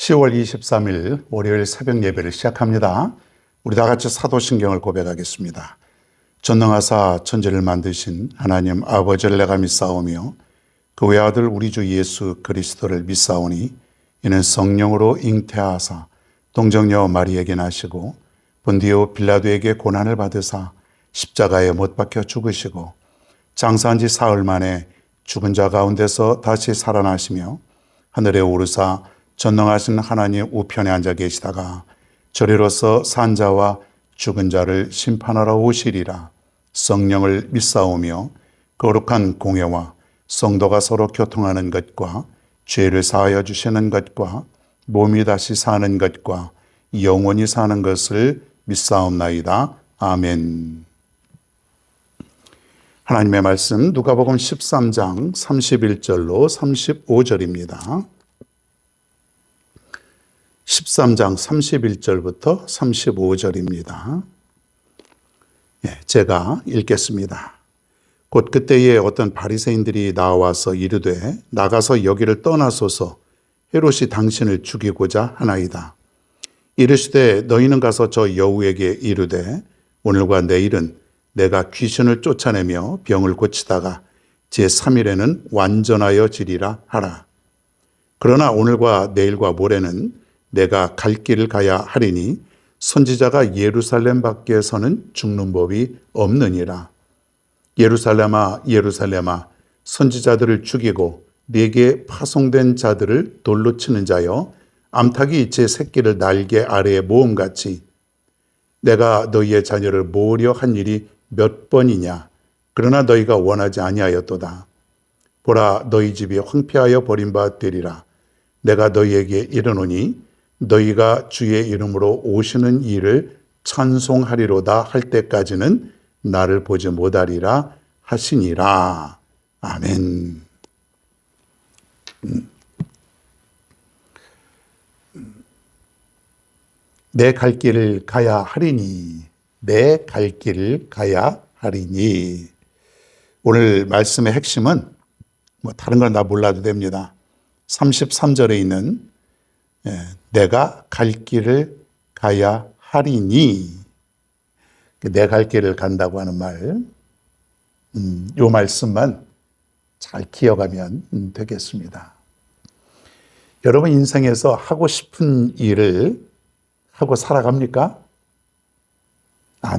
10월 23일 월요일 새벽 예배를 시작합니다. 우리 다 같이 사도신경을 고백하겠습니다. 전능하사 천지를 만드신 하나님 아버지를 내가 믿사오며 그 외아들 우리 주 예수 그리스도를 믿사오니 이는 성령으로 잉태하사 동정녀 마리에게 나시고 본디오 빌라도에게 고난을 받으사 십자가에 못 박혀 죽으시고 장사한 지 사흘 만에 죽은 자 가운데서 다시 살아나시며 하늘에 오르사 전능하신 하나님 우편에 앉아 계시다가 저리로서 산 자와 죽은 자를 심판하러 오시리라. 성령을 믿사오며 거룩한 공예와 성도가 서로 교통하는 것과 죄를 사하여 주시는 것과 몸이 다시 사는 것과 영원히 사는 것을 믿사옵나이다. 아멘. 하나님의 말씀 누가복음 13장 31절로 35절입니다. 13장 31절부터 35절입니다. 제가 읽겠습니다. 곧 그때에 어떤 바리새인들이 나와서 이르되 나가서 여기를 떠나소서 헤롯이 당신을 죽이고자 하나이다. 이르시되 너희는 가서 저 여우에게 이르되 오늘과 내일은 내가 귀신을 쫓아내며 병을 고치다가 제3일에는 완전하여 지리라 하라. 그러나 오늘과 내일과 모레는 내가 갈 길을 가야 하리니 선지자가 예루살렘 밖에서는 죽는 법이 없느니라. 예루살렘아 예루살렘아 선지자들을 죽이고 네게 파송된 자들을 돌로 치는 자여 암탉이 제 새끼를 날개 아래에 모음같이 내가 너희의 자녀를 모으려 한 일이 몇 번이냐. 그러나 너희가 원하지 아니하였도다. 보라 너희 집이 황폐하여 버린 바 되리라. 내가 너희에게 이르노니 너희가 주의 이름으로 오시는 일을 찬송하리로다 할 때까지는 나를 보지 못하리라 하시니라. 아멘. 내 갈 길을 가야 하리니 내 갈 길을 가야 하리니. 오늘 말씀의 핵심은 다른 건 다 몰라도 됩니다. 33절에 있는 내가 갈 길을 가야 하리니, 내 갈 길을 간다고 하는 말, 이 말씀만 잘 기억하면 되겠습니다. 여러분 인생에서 하고 싶은 일을 하고 살아갑니까?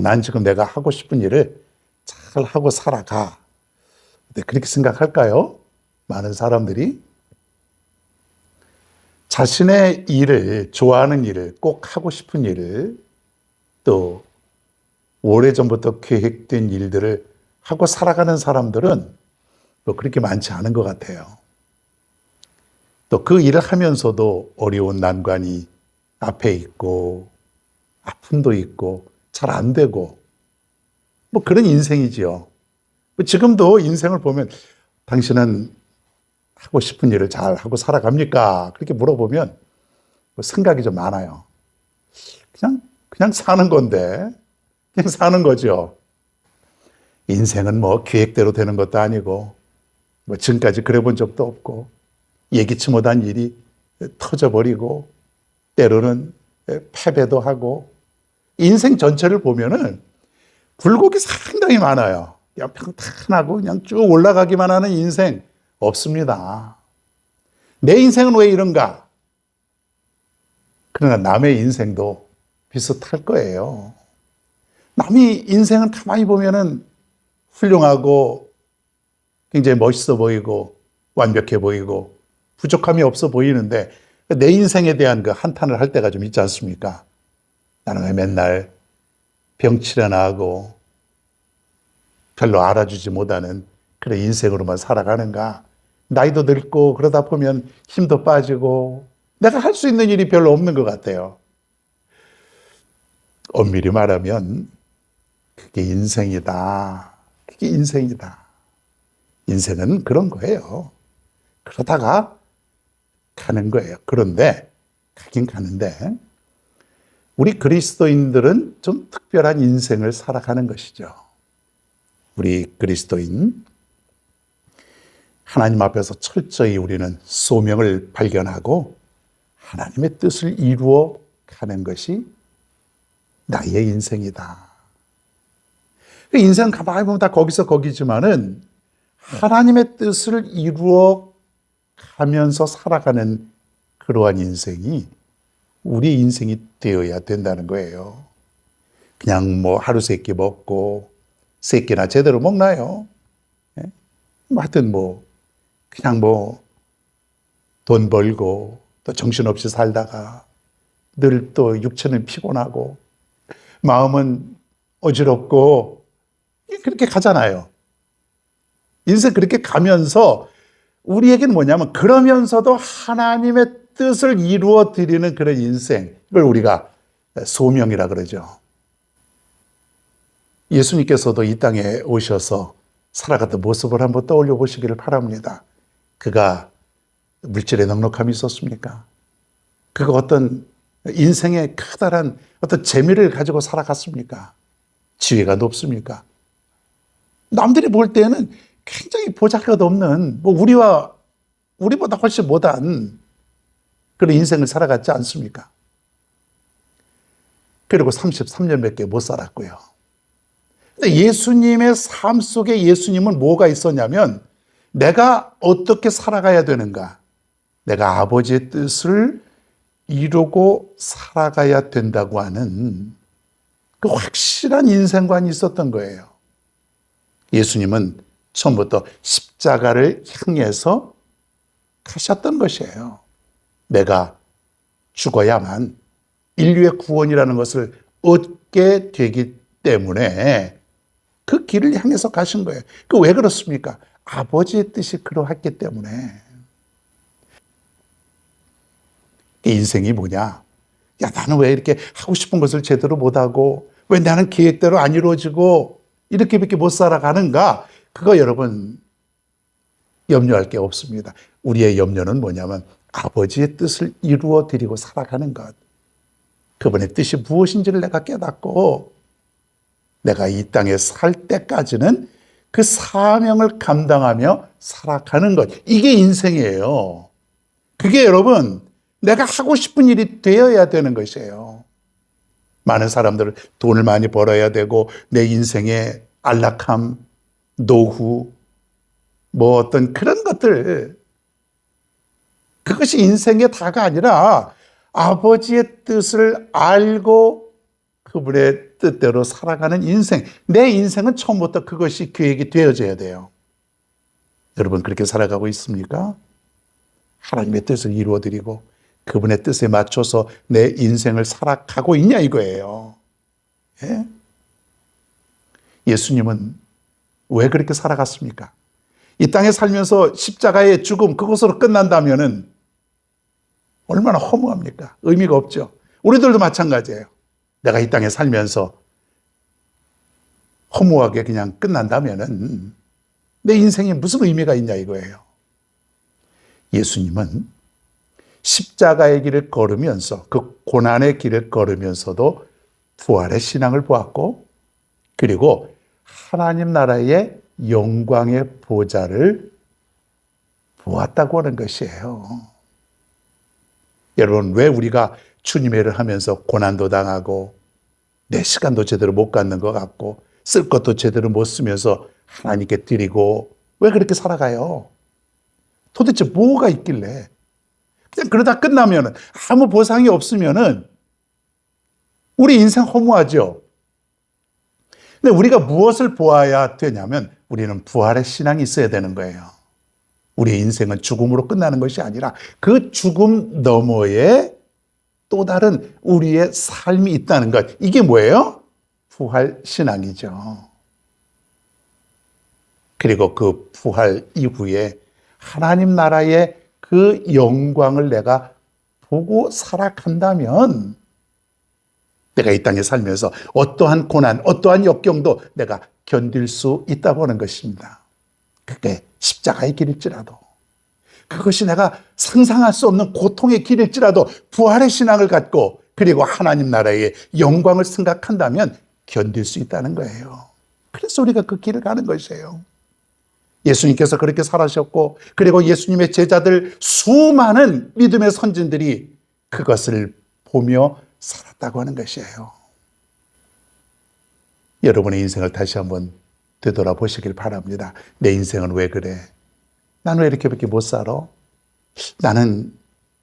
난 지금 내가 하고 싶은 일을 잘 하고 살아가. 그렇게 생각할까요? 많은 사람들이 자신의 일을, 좋아하는 일을, 꼭 하고 싶은 일을, 또 오래전부터 계획된 일들을 하고 살아가는 사람들은 그렇게 많지 않은 것 같아요. 또 그 일을 하면서도 어려운 난관이 앞에 있고 아픔도 있고 잘 안 되고 그런 인생이지요. 지금도 인생을 보면 당신은 하고 싶은 일을 잘 하고 살아갑니까? 그렇게 물어보면 생각이 좀 많아요. 그냥 사는 건데, 그냥 사는 거죠. 인생은 계획대로 되는 것도 아니고, 지금까지 그래 본 적도 없고, 예기치 못한 일이 터져버리고, 때로는 패배도 하고, 인생 전체를 보면은 굴곡이 상당히 많아요. 그냥 평탄하고 그냥 쭉 올라가기만 하는 인생 없습니다. 내 인생은 왜 이런가? 그러나 남의 인생도 비슷할 거예요. 남의 인생은 가만히 보면은 훌륭하고 굉장히 멋있어 보이고 완벽해 보이고 부족함이 없어 보이는데 내 인생에 대한 그 한탄을 할 때가 좀 있지 않습니까? 나는 왜 맨날 병치레나 하고 별로 알아주지 못하는 그런 인생으로만 살아가는가? 나이도 늙고 그러다 보면 힘도 빠지고 내가 할 수 있는 일이 별로 없는 것 같아요. 엄밀히 말하면 그게 인생이다. 그게 인생이다. 인생은 그런 거예요. 그러다가 가는 거예요. 그런데 가긴 가는데 우리 그리스도인들은 좀 특별한 인생을 살아가는 것이죠. 우리 그리스도인 하나님 앞에서 철저히 우리는 소명을 발견하고 하나님의 뜻을 이루어 가는 것이 나의 인생이다. 인생 가만히 보면 다 거기서 거기지만은 하나님의 뜻을 이루어 가면서 살아가는 그러한 인생이 우리 인생이 되어야 된다는 거예요. 그냥 뭐 하루 세 끼 먹고 세 끼나 제대로 먹나요? 하여튼 뭐 그냥 뭐 돈 벌고 또 정신없이 살다가 늘 또 육체는 피곤하고 마음은 어지럽고 그렇게 가잖아요. 인생 그렇게 가면서 우리에게는 뭐냐면 그러면서도 하나님의 뜻을 이루어 드리는 그런 인생, 이걸 우리가 소명이라 그러죠. 예수님께서도 이 땅에 오셔서 살아갔던 모습을 한번 떠올려 보시기를 바랍니다. 그가 물질에 넉넉함이 있었습니까? 그가 어떤 인생의 커다란 어떤 재미를 가지고 살아갔습니까? 지위가 높습니까? 남들이 볼 때는 굉장히 보잘것없는 우리보다 훨씬 못한 그런 인생을 살아갔지 않습니까? 그리고 33년밖에 못 살았고요. 근데 예수님의 삶 속에 예수님은 뭐가 있었냐면 내가 어떻게 살아가야 되는가? 내가 아버지의 뜻을 이루고 살아가야 된다고 하는 그 확실한 인생관이 있었던 거예요. 예수님은 처음부터 십자가를 향해서 가셨던 것이에요. 내가 죽어야만 인류의 구원이라는 것을 얻게 되기 때문에 그 길을 향해서 가신 거예요. 그 왜 그렇습니까? 아버지의 뜻이 그러했기 때문에. 인생이 뭐냐? 야, 나는 왜 이렇게 하고 싶은 것을 제대로 못하고 왜 나는 계획대로 안 이루어지고 이렇게밖에 못 살아가는가? 그거 여러분 염려할 게 없습니다. 우리의 염려는 뭐냐면 아버지의 뜻을 이루어 드리고 살아가는 것. 그분의 뜻이 무엇인지를 내가 깨닫고 내가 이 땅에 살 때까지는 그 사명을 감당하며 살아가는 것. 이게 인생이에요. 그게 여러분 내가 하고 싶은 일이 되어야 되는 것이에요. 많은 사람들은 돈을 많이 벌어야 되고 내 인생의 안락함, 노후, 뭐 어떤 그런 것들, 그것이 인생의 다가 아니라 아버지의 뜻을 알고 그분의 뜻대로 살아가는 인생. 내 인생은 처음부터 그것이 계획이 되어져야 돼요. 여러분 그렇게 살아가고 있습니까? 하나님의 뜻을 이루어드리고 그분의 뜻에 맞춰서 내 인생을 살아가고 있냐 이거예요. 예? 예수님은 왜 그렇게 살아갔습니까? 이 땅에 살면서 십자가의 죽음 그것으로 끝난다면은 얼마나 허무합니까? 의미가 없죠. 우리들도 마찬가지예요. 내가 이 땅에 살면서 허무하게 그냥 끝난다면은 내 인생에 무슨 의미가 있냐 이거예요. 예수님은 십자가의 길을 걸으면서 그 고난의 길을 걸으면서도 부활의 신앙을 보았고 그리고 하나님 나라의 영광의 보좌를 보았다고 하는 것이에요. 여러분 왜 우리가 주님의 일을 하면서 고난도 당하고 내 시간도 제대로 못 갖는 것 같고 쓸 것도 제대로 못 쓰면서 하나님께 드리고 왜 그렇게 살아가요? 도대체 뭐가 있길래? 그냥 그러다 끝나면은 아무 보상이 없으면은 우리 인생 허무하죠. 근데 우리가 무엇을 보아야 되냐면 우리는 부활의 신앙이 있어야 되는 거예요. 우리의 인생은 죽음으로 끝나는 것이 아니라 그 죽음 너머에 또 다른 우리의 삶이 있다는 것. 이게 뭐예요? 부활 신앙이죠. 그리고 그 부활 이후에 하나님 나라의 그 영광을 내가 보고 살아간다면 내가 이 땅에 살면서 어떠한 고난, 어떠한 역경도 내가 견딜 수 있다고 하는 것입니다. 그게 십자가의 길일지라도 그것이 내가 상상할 수 없는 고통의 길일지라도 부활의 신앙을 갖고 그리고 하나님 나라의 영광을 생각한다면 견딜 수 있다는 거예요. 그래서 우리가 그 길을 가는 것이에요. 예수님께서 그렇게 살아셨고 그리고 예수님의 제자들 수많은 믿음의 선진들이 그것을 보며 살았다고 하는 것이에요. 여러분의 인생을 다시 한번 되돌아보시길 바랍니다. 내 인생은 왜 그래? 나는 왜 이렇게밖에 못 살아? 나는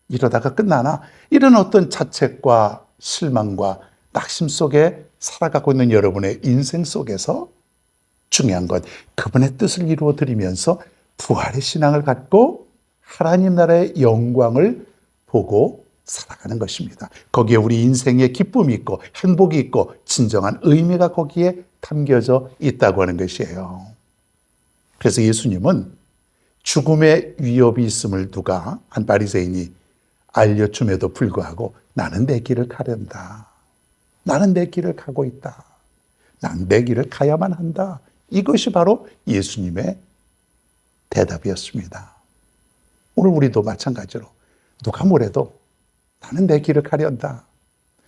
이러다가 끝나나? 이런 어떤 자책과 실망과 낙심 속에 살아가고 있는 여러분의 인생 속에서 중요한 건 그분의 뜻을 이루어 드리면서 부활의 신앙을 갖고 하나님 나라의 영광을 보고 살아가는 것입니다. 거기에 우리 인생의 기쁨이 있고 행복이 있고 진정한 의미가 거기에 담겨져 있다고 하는 것이에요. 그래서 예수님은 죽음의 위협이 있음을 누가 한 바리새인이 알려줌에도 불구하고 나는 내 길을 가련다. 나는 내 길을 가고 있다. 난 내 길을 가야만 한다. 이것이 바로 예수님의 대답이었습니다. 오늘 우리도 마찬가지로 누가 뭐래도 나는 내 길을 가련다.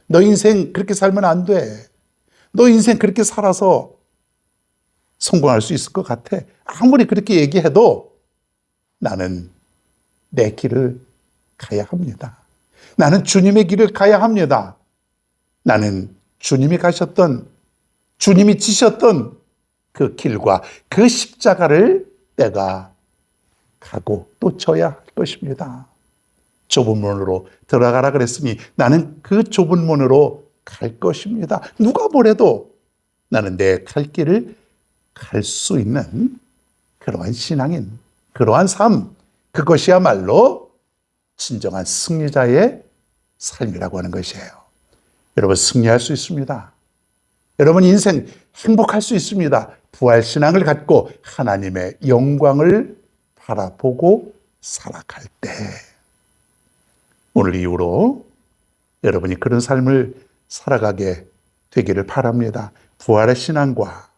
너 인생 그렇게 살면 안 돼. 너 인생 그렇게 살아서 성공할 수 있을 것 같아. 아무리 그렇게 얘기해도 나는 내 길을 가야 합니다. 나는 주님의 길을 가야 합니다. 나는 주님이 가셨던, 주님이 지셨던 그 길과 그 십자가를 내가 가고 또 져야 할 것입니다. 좁은 문으로 들어가라 그랬으니 나는 그 좁은 문으로 갈 것입니다. 누가 뭐래도 나는 내 갈 길을 갈 수 있는 그러한 신앙인, 그러한 삶, 그것이야말로 진정한 승리자의 삶이라고 하는 것이에요. 여러분 승리할 수 있습니다. 여러분 인생 행복할 수 있습니다. 부활신앙을 갖고 하나님의 영광을 바라보고 살아갈 때 오늘 이후로 여러분이 그런 삶을 살아가게 되기를 바랍니다. 부활의 신앙과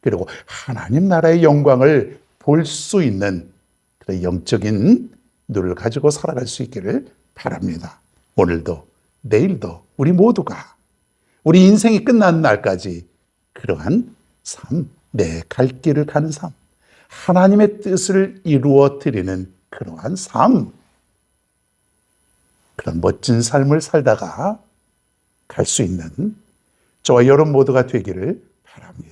그리고 하나님 나라의 영광을 볼 수 있는 그런 영적인 눈을 가지고 살아갈 수 있기를 바랍니다. 오늘도 내일도 우리 모두가 우리 인생이 끝나는 날까지 그러한 삶, 내 갈 길을 가는 삶, 하나님의 뜻을 이루어 드리는 그러한 삶, 그런 멋진 삶을 살다가 갈 수 있는 저와 여러분 모두가 되기를 바랍니다.